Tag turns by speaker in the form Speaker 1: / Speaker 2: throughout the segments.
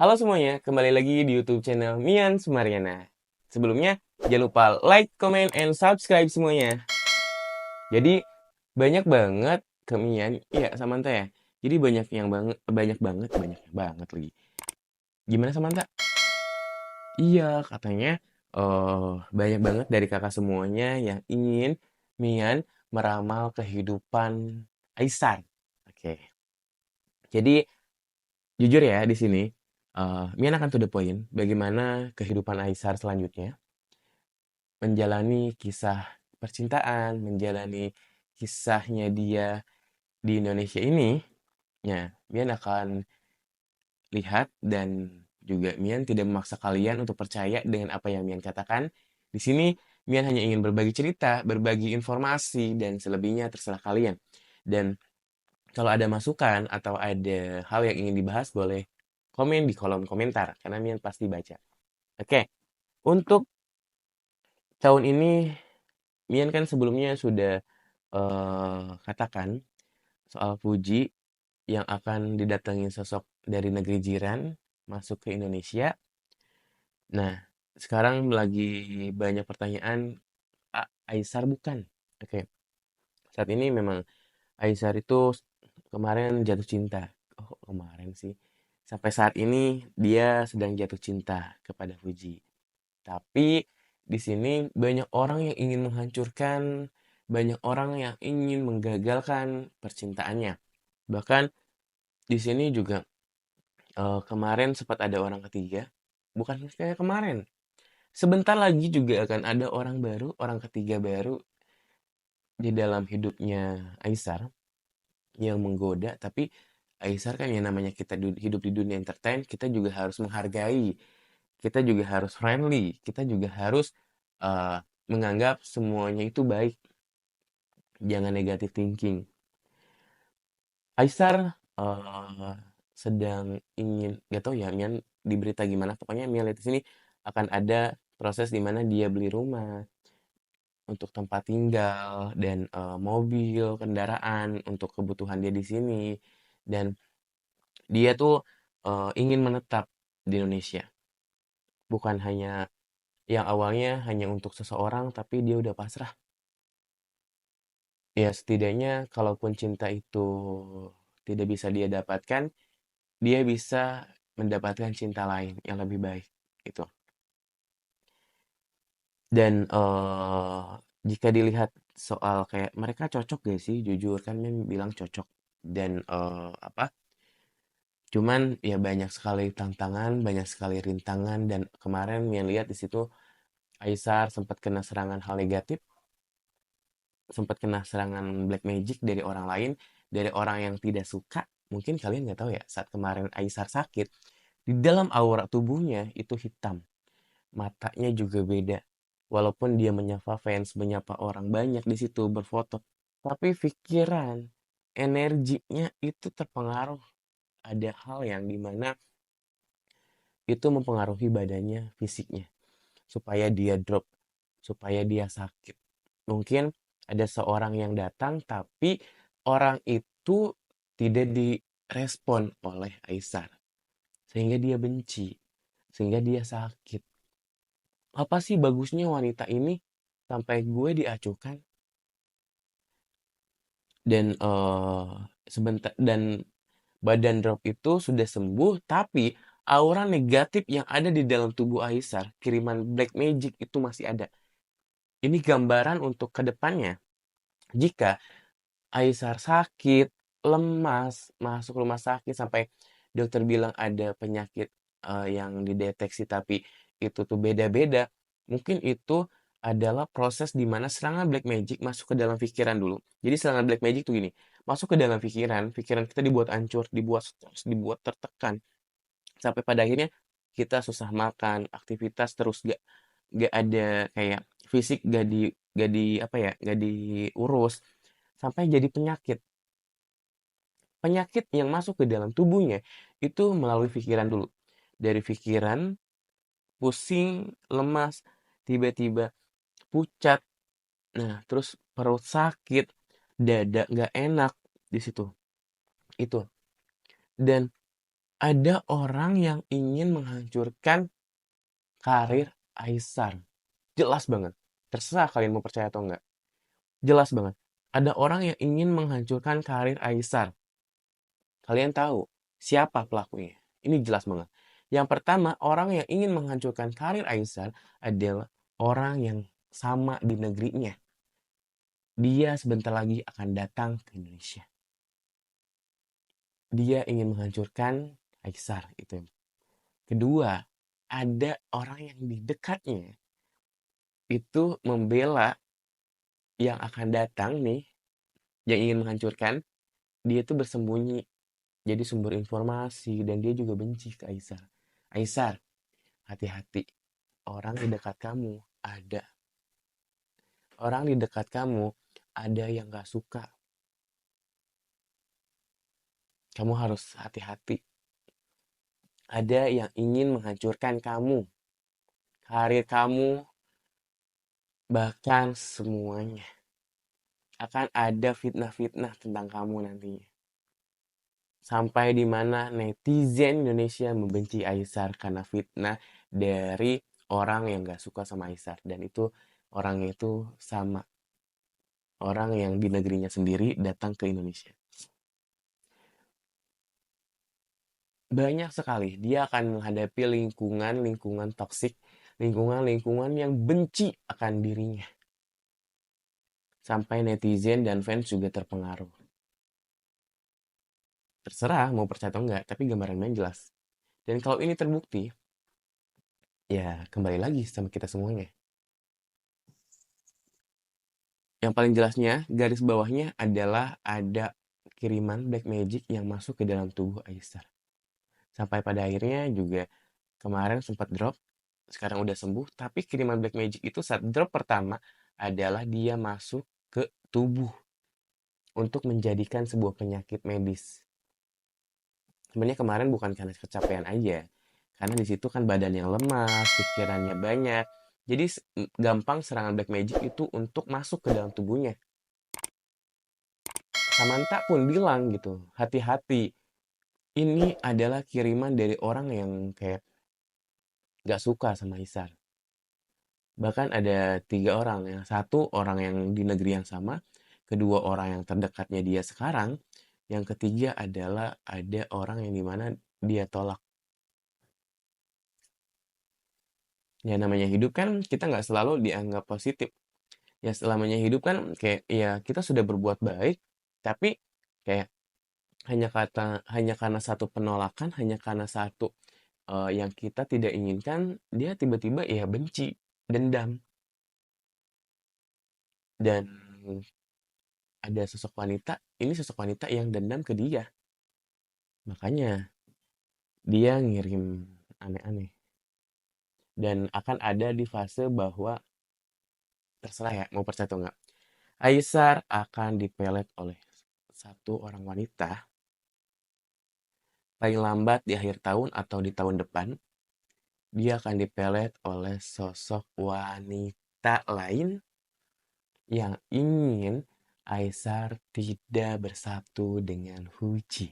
Speaker 1: Halo semuanya, kembali lagi di YouTube channel Mian Sumariana. Sebelumnya, jangan lupa like, comment, and subscribe semuanya. Jadi, banyak banget ke Mian, iya Samantha ya. Jadi banyak banget lagi. Gimana Samantha? Iya, katanya banyak banget dari kakak semuanya yang ingin Mian meramal kehidupan Aisar. Oke, jadi jujur ya di sini, Mian akan to the point bagaimana kehidupan Aisar selanjutnya, menjalani kisah percintaan, menjalani kisahnya dia di Indonesia ini, ya Mian akan lihat dan juga Mian tidak memaksa kalian untuk percaya dengan apa yang Mian katakan. Di sini Mian hanya ingin berbagi cerita, berbagi informasi, dan selebihnya terserah kalian. Dan kalau ada masukan atau ada hal yang ingin dibahas, boleh komen di kolom komentar, karena Mian pasti baca. Oke, untuk tahun ini, Mian kan sebelumnya sudah katakan soal Fuji yang akan didatangi sosok dari negeri jiran masuk ke Indonesia. Nah, sekarang lagi banyak pertanyaan, Aisar bukan? Oke, saat ini memang Aisar itu kemarin jatuh cinta. Oh, kemarin sih. Sampai saat ini dia sedang jatuh cinta kepada Fuji. Tapi di sini banyak orang yang ingin menghancurkan, banyak orang yang ingin menggagalkan percintaannya. Bahkan di sini juga kemarin sempat ada orang ketiga, bukan kayak kemarin. Sebentar lagi juga akan ada orang baru, orang ketiga baru di dalam hidupnya Aisar yang menggoda, tapi Aisar kan yang namanya kita hidup di dunia entertain, kita juga harus menghargai, kita juga harus friendly, kita juga harus uh, menganggap semuanya itu baik, jangan negative thinking. Aisar uh, sedang ingin, gak tau ya, Mian di berita gimana, pokoknya Mian lihat di sini akan ada proses di mana dia beli rumah untuk tempat tinggal dan mobil, kendaraan untuk kebutuhan dia di sini, dan dia tuh ingin menetap di Indonesia, bukan hanya yang awalnya hanya untuk seseorang, tapi dia udah pasrah. Ya, setidaknya kalaupun cinta itu tidak bisa dia dapatkan, dia bisa mendapatkan cinta lain yang lebih baik. Itu. Dan jika dilihat soal kayak mereka cocok gak sih? Jujur kan Mem bilang cocok. Dan apa? Cuman ya banyak sekali tantangan, banyak sekali rintangan, dan kemarin yang lihat di situ Aisar sempat kena serangan hal negatif, sempat kena serangan black magic dari orang lain, dari orang yang tidak suka. Mungkin kalian nggak tahu ya, saat kemarin Aisar sakit, di dalam aura tubuhnya itu hitam, matanya juga beda. Walaupun dia menyapa fans, menyapa orang banyak di situ berfoto, tapi pikiran, energinya itu terpengaruh. Ada hal yang dimana itu mempengaruhi badannya, fisiknya, supaya dia drop, supaya dia sakit. Mungkin ada seorang yang datang, tapi orang itu tidak direspon oleh Aisar, sehingga dia benci, sehingga dia sakit. Apa sih bagusnya wanita ini sampai gue diacuhkan? Dan sebentar, dan badan drop itu sudah sembuh, tapi aura negatif yang ada di dalam tubuh Aisar, kiriman black magic itu masih ada. Ini gambaran untuk kedepannya. Jika Aisar sakit, lemas, masuk rumah sakit sampai dokter bilang ada penyakit yang dideteksi tapi itu tuh beda-beda. Mungkin itu adalah proses di mana serangan black magic masuk ke dalam pikiran dulu. Jadi serangan black magic tuh gini, masuk ke dalam pikiran, pikiran kita dibuat hancur, dibuat stres, dibuat tertekan, sampai pada akhirnya kita susah makan, aktivitas terus gak ada kayak fisik gak di apa ya, gak diurus, sampai jadi penyakit. Penyakit yang masuk ke dalam tubuhnya itu melalui pikiran dulu. Dari pikiran, pusing, lemas, tiba-tiba pucat, nah terus perut sakit, dada nggak enak di situ. Itu. Dan Ada orang yang ingin menghancurkan karir Aisar. Jelas banget. Terserah kalian mau percaya atau enggak. Jelas banget. Ada orang yang ingin menghancurkan karir Aisar. Kalian tahu siapa pelakunya? Ini jelas banget. Yang pertama, orang yang ingin menghancurkan karir Aisar adalah orang yang sama di negerinya. Dia sebentar lagi akan datang ke Indonesia. Dia ingin menghancurkan Aisar itu. Kedua, ada orang yang di dekatnya itu membela yang akan datang nih, yang ingin menghancurkan, dia tuh bersembunyi jadi sumber informasi dan dia juga benci ke Aisar. Aisar, hati-hati. Orang di dekat kamu ada. Orang di dekat kamu ada yang gak suka. Kamu harus hati-hati. Ada yang ingin menghancurkan kamu, karir kamu, bahkan semuanya. Akan ada fitnah-fitnah tentang kamu nantinya. Sampai di mana netizen Indonesia membenci Aisar karena fitnah dari orang yang gak suka sama Aisar. Dan itu orangnya itu sama. Orang yang di negerinya sendiri datang ke Indonesia. Banyak sekali dia akan menghadapi lingkungan-lingkungan toksik, lingkungan-lingkungan yang benci akan dirinya. Sampai netizen dan fans juga terpengaruh. Terserah mau percaya atau enggak, tapi gambarannya jelas. Dan kalau ini terbukti, ya kembali lagi sama kita semuanya. Yang paling jelasnya, garis bawahnya adalah ada kiriman black magic yang masuk ke dalam tubuh Aisar. Sampai pada akhirnya juga kemarin sempat drop, sekarang udah sembuh, tapi kiriman black magic itu saat drop pertama adalah dia masuk ke tubuh untuk menjadikan sebuah penyakit medis. Sebenarnya kemarin bukan karena kecapean aja, karena di situ kan badan yang lemas, pikirannya banyak, jadi gampang serangan black magic itu untuk masuk ke dalam tubuhnya. Samantha pun bilang gitu, hati-hati, ini adalah kiriman dari orang yang kayak gak suka sama Isar. Bahkan ada 3 orang, yang satu orang yang di negeri yang sama, kedua orang yang terdekatnya dia sekarang, yang ketiga adalah ada orang yang dimana dia tolak. Ya namanya hidup kan kita nggak selalu dianggap positif. Ya selamanya hidup kan kayak ya kita sudah berbuat baik, tapi kayak hanya karena satu penolakan, hanya karena satu yang kita tidak inginkan, dia tiba-tiba ya benci, dendam. Dan ada sosok wanita, ini sosok wanita yang dendam ke dia. Makanya dia ngirim aneh-aneh. Dan akan ada di fase bahwa terserah ya mau percaya atau enggak. Aisar akan dipelet oleh satu orang wanita paling lambat di akhir tahun atau di tahun depan. Dia akan dipelet oleh sosok wanita lain yang ingin Aisar tidak bersatu dengan Huji.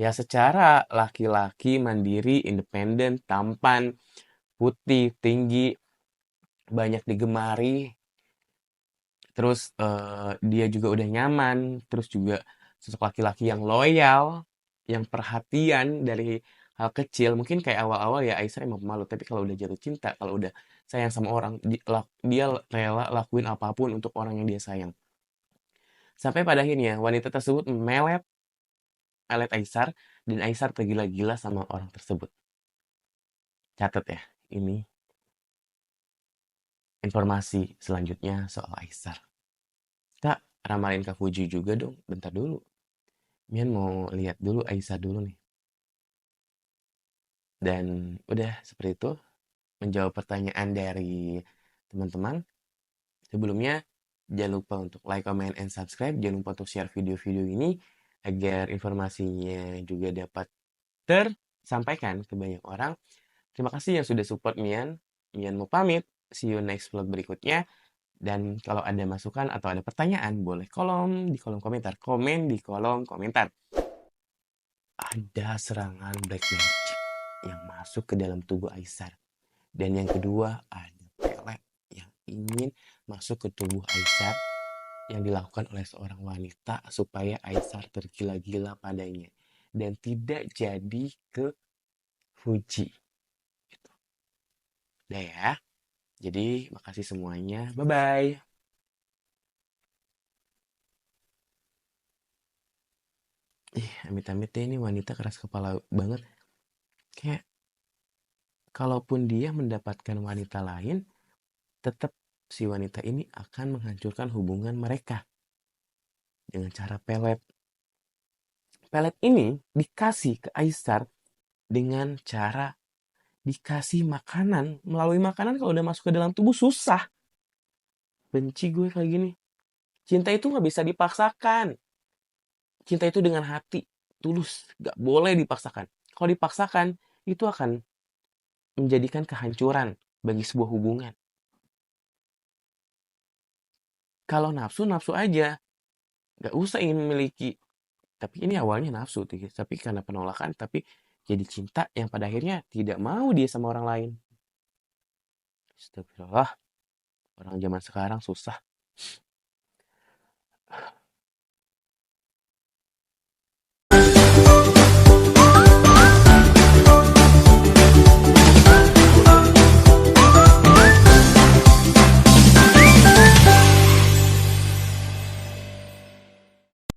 Speaker 1: Ya secara laki-laki mandiri, independen, tampan, putih, tinggi, banyak digemari, terus dia juga udah nyaman, terus juga sosok laki-laki yang loyal, yang perhatian dari hal kecil. Mungkin kayak awal-awal ya Aisyah emang pemalu, tapi kalau udah jatuh cinta, kalau udah sayang sama orang, dia rela lakuin apapun untuk orang yang dia sayang. Sampai pada akhirnya wanita tersebut melet Aisar dan Aisar tergila-gila sama orang tersebut. Catat ya, ini informasi selanjutnya soal Aisar. Kak, ramalin Kak Fuji juga dong. Bentar dulu. Mian mau lihat dulu Aisyah dulu nih. Dan udah seperti itu. Menjawab pertanyaan dari teman-teman. Sebelumnya, jangan lupa untuk like, comment, and subscribe. Jangan lupa untuk share video-video ini agar informasinya juga dapat tersampaikan ke banyak orang. Terima kasih yang sudah support Mian. Mian mau pamit. See you next vlog berikutnya. Dan kalau ada masukan atau ada pertanyaan, boleh di kolom komentar. Komen di kolom komentar. ada serangan black magic yang masuk ke dalam tubuh Aisar. Dan yang kedua, ada pelet yang ingin masuk ke tubuh Aisar yang dilakukan oleh seorang wanita supaya Aisar tergila-gila padanya dan tidak jadi ke Fuji. Gitu. Udah ya. Jadi makasih semuanya. Bye-bye. Amit-amit deh ini wanita keras kepala banget. Kayak kalaupun dia mendapatkan wanita lain, tetap si wanita ini akan menghancurkan hubungan mereka dengan cara pelet. Pelet ini dikasih ke Aisar dengan cara dikasih makanan. Melalui makanan kalau udah masuk ke dalam tubuh susah. Benci gue kayak gini. Cinta itu nggak bisa dipaksakan. Cinta itu dengan hati, tulus. Nggak boleh dipaksakan. Kalau dipaksakan, itu akan menjadikan kehancuran bagi sebuah hubungan. Kalau nafsu, nafsu aja. Nggak usah ingin memiliki. Tapi ini awalnya nafsu. Tapi karena penolakan, tapi jadi cinta yang pada akhirnya tidak mau dia sama orang lain. Astagfirullah. Orang zaman sekarang susah.